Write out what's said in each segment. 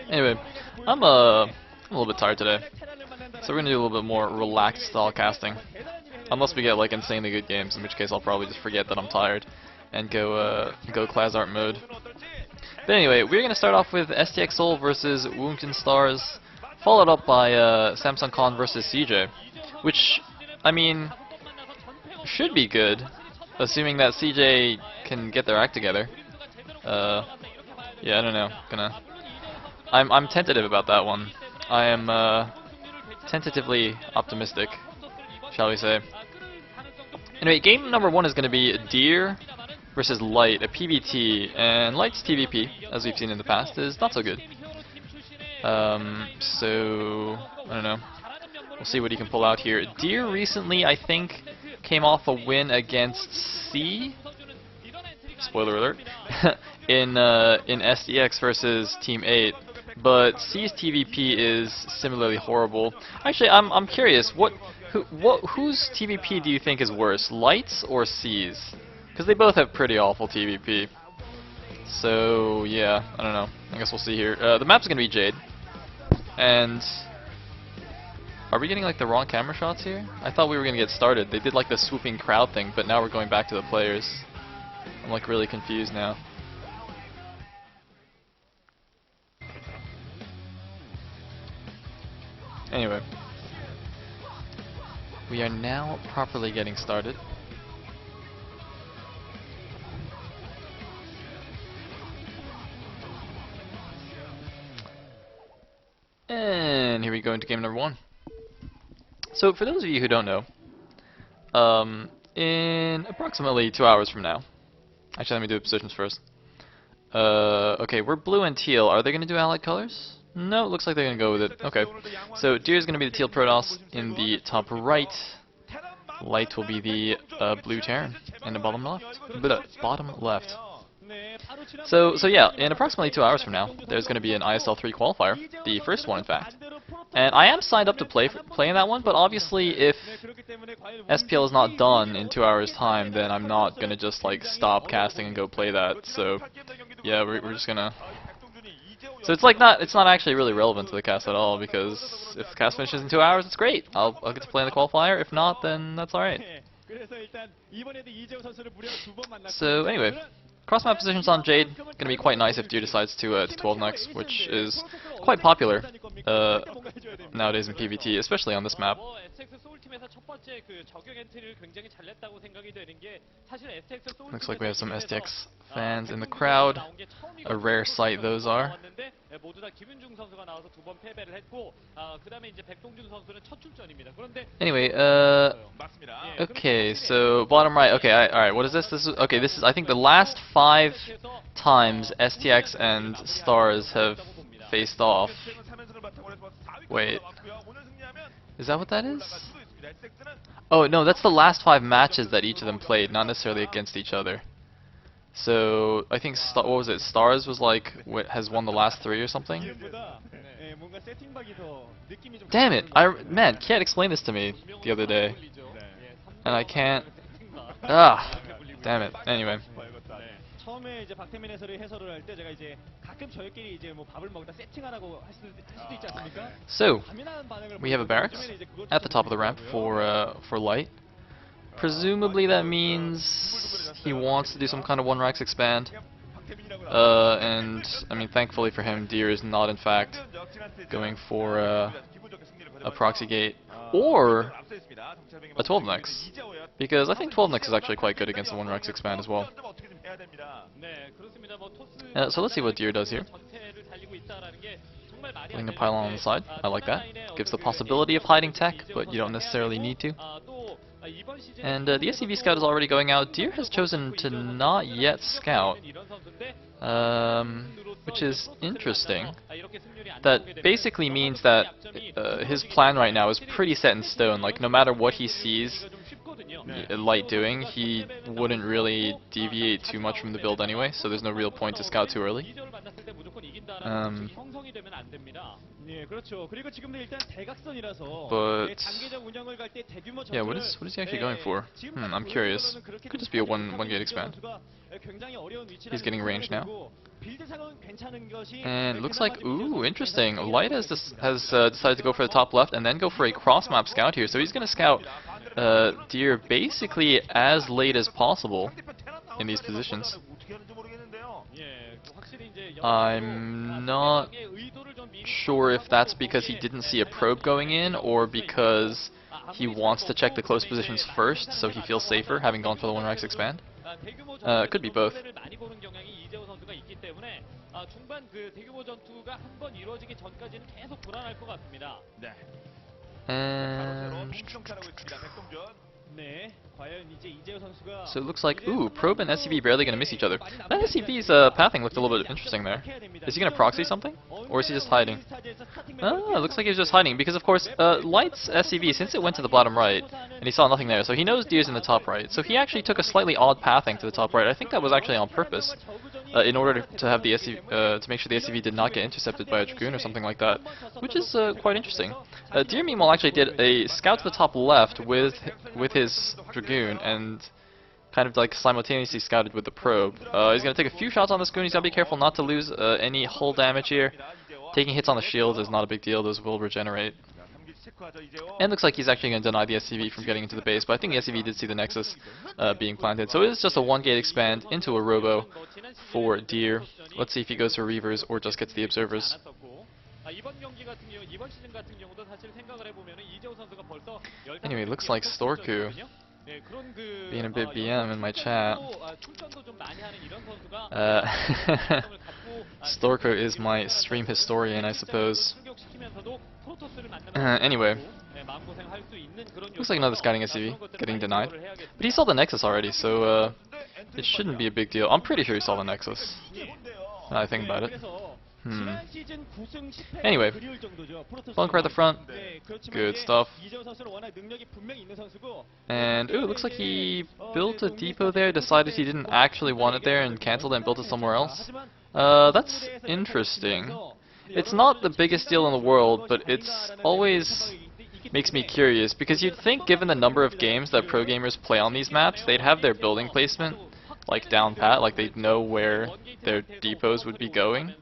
Anyway, I'm a little bit tired today, so we're gonna do a little bit more relaxed style casting. Unless we get like insanely good games, in which case I'll probably just forget that I'm tired and go class art mode. But anyway, we're gonna start off with STX Sayle versus Woongton Stars, followed up by Samsung Khan versus CJ, which I mean should be good, assuming that CJ can get their act together. Yeah, I don't know. I'm tentative about that one. I am tentatively optimistic, shall we say. Anyway, game number one is going to be Deer versus Light, a PBT, and Light's TVP, as we've seen in the past, is not so good. So I don't know. We'll see what he can pull out here. Deer recently, I think, came off a win against C. Spoiler alert. in STX versus Team 8, but C's TVP is similarly horrible. Actually, I'm curious, whose TVP do you think is worse, Light's or C's? Because they both have pretty awful TVP. So yeah, I don't know. I guess we'll see here. The map's gonna be Jade, and are we getting like the wrong camera shots here? I thought we were gonna get started. They did like the swooping crowd thing, but now we're going back to the players. I'm like really confused now. Anyway, we are now properly getting started. And here we go into game number one. So for those of you who don't know, in approximately 2 hours from now, actually let me do the positions first. Okay, we're blue and teal. Are they going to do allied colors? No, it looks like they're going to go with it. Okay, so Deer is going to be the teal Protoss in the top right. Light will be the blue Terran in the bottom left. Bottom left. So yeah, in approximately 2 hours from now, there's going to be an ISL 3 qualifier, the first one in fact. And I am signed up to play in that one, but obviously if SPL is not done in 2 hours time, then I'm not going to just like stop casting and go play that. So yeah, we're just gonna. So it's not actually really relevant to the cast at all, because if the cast finishes in 2 hours, it's great. I'll get to play in the qualifier. If not, then that's alright. So anyway, cross map positions on Jade gonna be quite nice if Deer decides to 12 next, which is quite popular nowadays in PvT, especially on this map. Looks like we have some STX fans in the crowd. A rare sight those are. Anyway, okay, so bottom right. Okay, alright, what is this? This is I think the last 5 times STX and Stars have faced off. Wait. Is that what that is? Oh, no, that's the last 5 matches that each of them played, not necessarily against each other. So, I think, what was it, Stars was like, has won the last 3 or something? Damn it! Man, Kiat explained this to me the other day. And I can't... Ah! Damn it. Anyway. So, we have a barracks at the top of the ramp for Light. Presumably that means he wants to do some kind of one racks expand. And I mean, thankfully for him, Deer is not in fact going for a proxy gate or a 12 nex, because I think 12 nex is actually quite good against the one racks expand as well. So let's see what Deer does here. Putting a pylon on the side, I like that. Gives the possibility of hiding tech, but you don't necessarily need to. And the SCV scout is already going out. Deer has chosen to not yet scout, which is interesting. That basically means that his plan right now is pretty set in stone. Like, no matter what he sees Light doing, he wouldn't really deviate too much from the build anyway, so there's no real point to scout too early. Um, 형성이 되면 안 됩니다. 네, 그렇죠. 그리고 지금도 일단 대각선이라서 but 단계적 운영을 갈 때 대규모 yeah, 전투를 what is he actually going for? I'm curious. Could just be a one gate expand. 굉장히 어려운 He's 위치라는 getting 걸 range now. 들고 빌드 상황은 괜찮은 것이 And it looks like, 그나마 좀 ooh, 이제 interesting. 선수의 Light has decided to go for the top left and then go for a cross map scout here. So he's going to scout Deer basically as late as possible in these positions. I'm not sure if that's because he didn't see a probe going in or because he wants to check the close positions first so he feels safer having gone for the 1 Rex expand. It could be both. And so it looks like, ooh, Probe and SCV barely going to miss each other. That SCV's pathing looked a little bit interesting there. Is he going to proxy something? Or is he just hiding? Ah, it looks like he's just hiding because, of course, Light's SCV, since it went to the bottom right, and he saw nothing there, so he knows Deer's in the top right. So he actually took a slightly odd pathing to the top right. I think that was actually on purpose, in order to have the SCV, to make sure the SCV did not get intercepted by a Dragoon or something like that, which is quite interesting. Deer, meanwhile, actually did a scout to the top left with his Dragoon, and kind of like simultaneously scouted with the probe. He's going to take a few shots on the Dragoon. He's got to be careful not to lose any hull damage here. Taking hits on the shields is not a big deal. Those will regenerate. And looks like he's actually going to deny the SCV from getting into the base, but I think the SCV did see the Nexus being planted. So it is just a 1-gate expand into a Robo for Deer. Let's see if he goes for Reavers or just gets the Observers. Anyway, looks like Storku being a bit BM in my chat. Storku is my stream historian, I suppose. Anyway, looks like another scouting SCV getting denied. But he saw the Nexus already, so it shouldn't be a big deal. I'm pretty sure he saw the Nexus, now I think about it. Anyway, bunker at the front, good stuff. And ooh, it looks like he built a depot there, decided he didn't actually want it there and cancelled it and built it somewhere else. That's interesting. It's not the biggest deal in the world, but it's always makes me curious, because you'd think given the number of games that pro gamers play on these maps, they'd have their building placement like down pat, like they'd know where their depots would be going.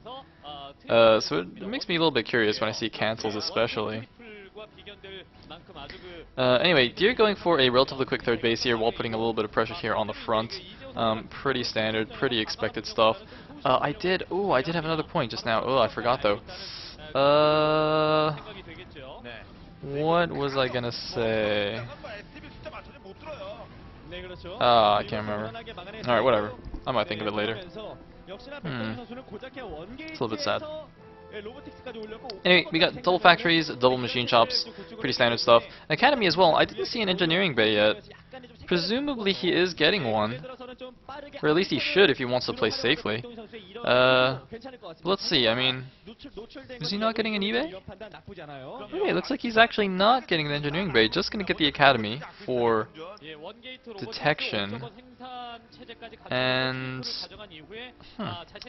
So it makes me a little bit curious when I see cancels especially. Anyway, Deer going for a relatively quick third base here while putting a little bit of pressure here on the front. Pretty standard, pretty expected stuff. I did have another point just now. Oh, I forgot though. What was I gonna say? I can't remember. Alright, whatever. I might think of it later. It's a little bit sad. Anyway, we got double factories, double machine shops, pretty standard stuff. Academy as well. I didn't see an engineering bay yet. Presumably he is getting one, or at least he should if he wants to play safely. Let's see, I mean, is he not getting an eBay? Okay, it looks like he's actually not getting the engineering bay, just going to get the academy for detection. And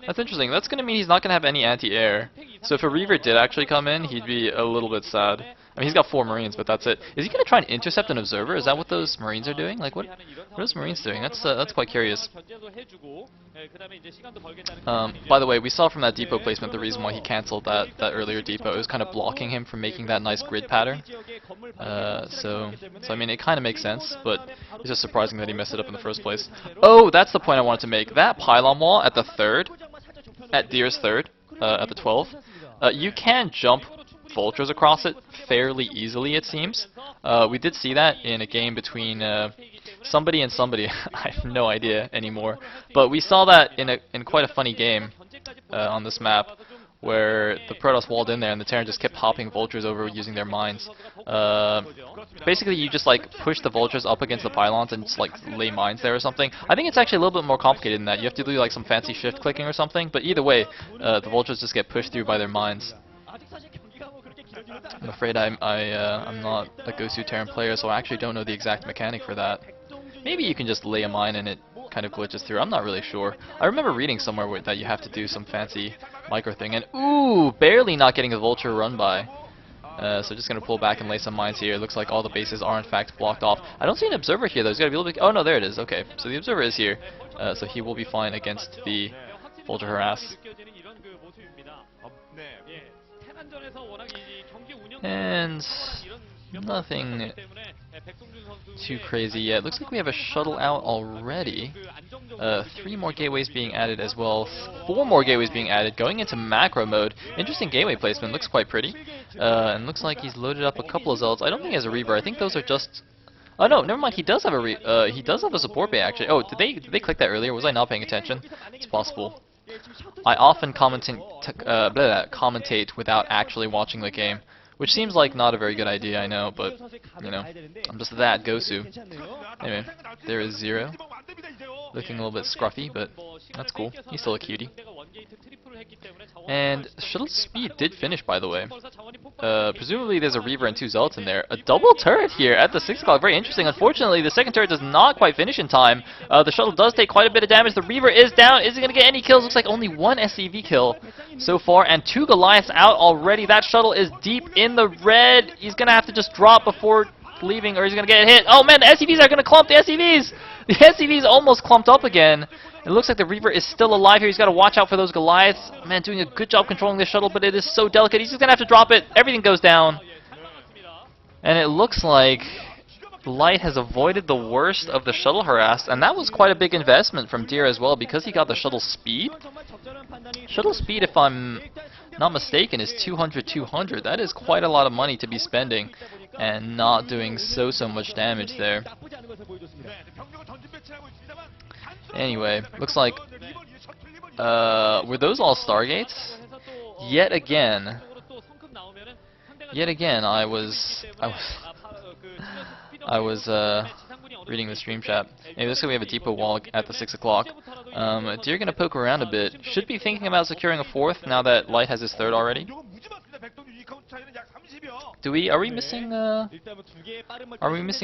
that's interesting. That's going to mean he's not going to have any anti-air. So if a Reaver did actually come in, he'd be a little bit sad. I mean, he's got 4 Marines, but that's it. Is he going to try and intercept an observer? Is that what those Marines are doing? Like, what are those Marines doing? That's quite curious. By the way, we saw from that depot placement the reason why he cancelled that earlier depot. It was kind of blocking him from making that nice grid pattern. So I mean, it kind of makes sense, but it's just surprising that he messed it up in the first place. Oh, that's the point I wanted to make. That pylon wall at the third, at Deer's third, at the 12, you can jump vultures across it fairly easily, it seems. We did see that in a game between somebody and somebody. I have no idea anymore. But we saw that in quite a funny game on this map, where the Protoss walled in there and the Terran just kept hopping vultures over using their mines. Basically, you just like push the vultures up against the pylons and just like lay mines there or something. I think it's actually a little bit more complicated than that. You have to do like some fancy shift clicking or something. But either way, the vultures just get pushed through by their mines. I'm afraid I'm not a Gosu Terran player, so I actually don't know the exact mechanic for that. Maybe you can just lay a mine and it kind of glitches through. I'm not really sure. I remember reading somewhere that you have to do some fancy micro thing. And ooh, barely not getting a vulture run by. So just going to pull back and lay some mines here. Looks like all the bases are in fact blocked off. I don't see an observer here though. He's got to be a little bit... Oh no, there it is. Okay, so the observer is here. So he will be fine against the vulture harass. And nothing too crazy yet. Looks like we have a shuttle out already. 3 more gateways being added as well. 4 more gateways being added, going into macro mode. Interesting gateway placement, looks quite pretty. And looks like he's loaded up a couple of zealots. I don't think he has a reaver. I think those are just... Oh no, never mind. He does have a support bay actually. Oh, did they click that earlier? Was I not paying attention? It's possible. I often commentate without actually watching the game, which seems like not a very good idea, I know, but, you know, I'm just that Gosu. Anyway, there is Zero. Looking a little bit scruffy, but that's cool. He's still a cutie. And shuttle speed did finish, by the way. Presumably there's a Reaver and 2 Zealots in there. A double turret here at the 6 o'clock. Very interesting. Unfortunately, the second turret does not quite finish in time. The shuttle does take quite a bit of damage. The Reaver is down. Is he going to get any kills? Looks like only 1 SCV kill so far. And 2 Goliaths out already. That shuttle is deep in the red. He's going to have to just drop before leaving, or he's going to get hit. Oh man, the SCVs are going to clump the SCVs! The SCVs almost clumped up again. It looks like the Reaver is still alive here. He's got to watch out for those Goliaths. Man, doing a good job controlling this shuttle, but it is so delicate. He's just going to have to drop it. Everything goes down. And it looks like Light has avoided the worst of the shuttle harass, and that was quite a big investment from Deer as well, because he got the shuttle speed. Shuttle speed, if I'm not mistaken, is 200-200. That is quite a lot of money to be spending, and not doing so much damage there. Anyway, looks like, were those all Stargates? Yet again, I was reading the stream chat. Anyway, this time we have a depot wall at the 6 o'clock. Deer gonna poke around a bit. Should be thinking about securing a 4th now that Light has his 3rd already. Are we missing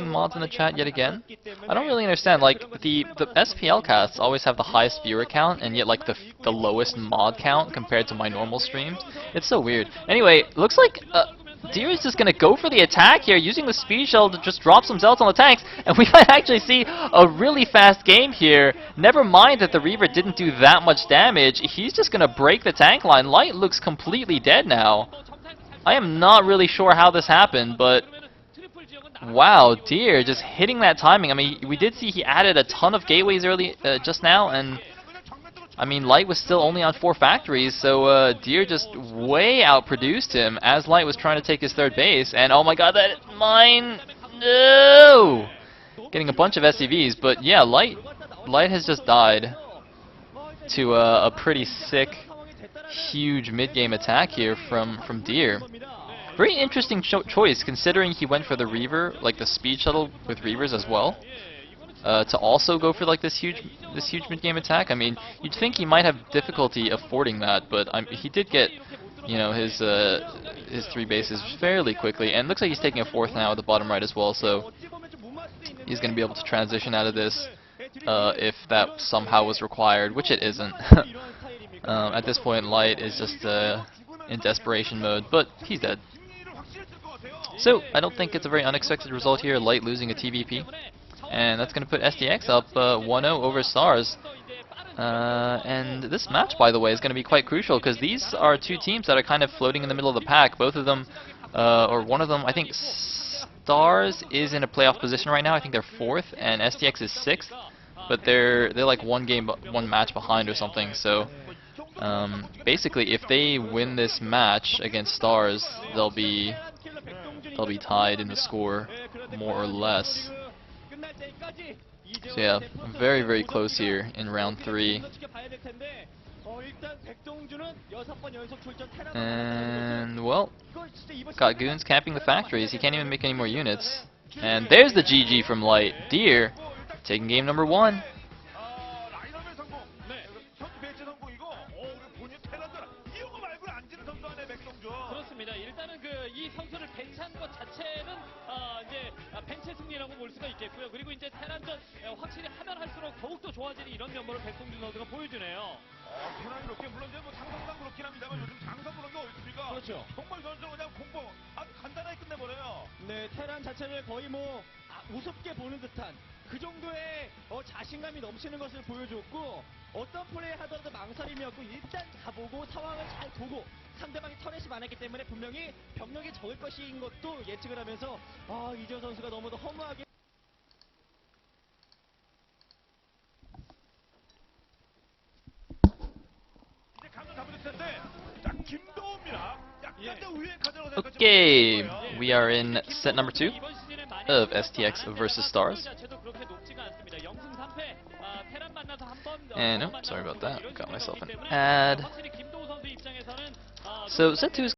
mods in the chat yet again? I don't really understand. Like the SPL casts always have the highest viewer count, and yet like the lowest mod count compared to my normal streams. It's so weird. Anyway, looks like Deer is just going to go for the attack here, using the speed shell to just drop some zealots on the tanks, and we might actually see a really fast game here. Never mind that the Reaver didn't do that much damage. He's just going to break the tank line. Light looks completely dead now. I am not really sure how this happened, but wow, Deer just hitting that timing. I mean, we did see he added a ton of gateways early just now, and I mean, Light was still only on 4 factories, so Deer just way outproduced him as Light was trying to take his 3rd base. And oh my god, that mine! No! Getting a bunch of SCVs, but yeah, Light has just died to a pretty sick, huge mid-game attack here from Deer. Very interesting choice, considering he went for the Reaver, like the speed shuttle with Reavers as well. To also go for like this huge mid-game attack. I mean, you'd think he might have difficulty affording that, but he did get, you know, his 3 bases fairly quickly, and looks like he's taking a 4th now at the bottom right as well. So he's going to be able to transition out of this if that somehow was required, which it isn't. At this point, Light is just in desperation mode, but he's dead. So I don't think it's a very unexpected result here. Light losing a TVP. And that's going to put STX up 1-0 over Stars. And this match, by the way, is going to be quite crucial, because these are 2 teams that are kind of floating in the middle of the pack. Both of them, or one of them, I think Stars is in a playoff position right now. I think they're 4th, and STX is 6th. But they're like one match behind or something. So basically, if they win this match against Stars, they'll be tied in the score, more or less. So yeah, very, very close here in round 3. And, well, got Goons camping the factories. He can't even make any more units. And there's the GG from Light. Deer taking game number 1. 그렇습니다. 일단은 이 선수를 벤치한 것 자체는 이제 벤치 승리라고 볼 수가 있겠고요. 그리고 이제 테란전 확실히 하면 할수록 더욱더 좋아지는 이런 면모를 백동준 선수가 보여주네요. 테란이 그렇게 물론 이제 뭐 장성상 그렇긴 합니다만 요즘 장성 그런 게 어딨습니까? 그렇죠. 정말 선수는 그냥 공포 아주 간단하게 끝내버려요. 네, 테란 자체를 거의 뭐 우습게 보는 듯한 그 정도의 자신감이 넘치는 것을 보여줬고 어떤 플레이 하더라도 망설임이었고 일단 가보고 상황을 잘 보고 상대방이 터렛이 많았기 때문에 분명히 병력이 적을 것인 것도 예측을 하면서 이재호 선수가 너무도 허무하게 이제 감독 잡으실 텐데 자 김도우입니다. 약간 더 위에 가져가서 Okay, we are in set number 2 of STX versus Stars. And, oh, sorry about that, got myself an ad. So set 2 is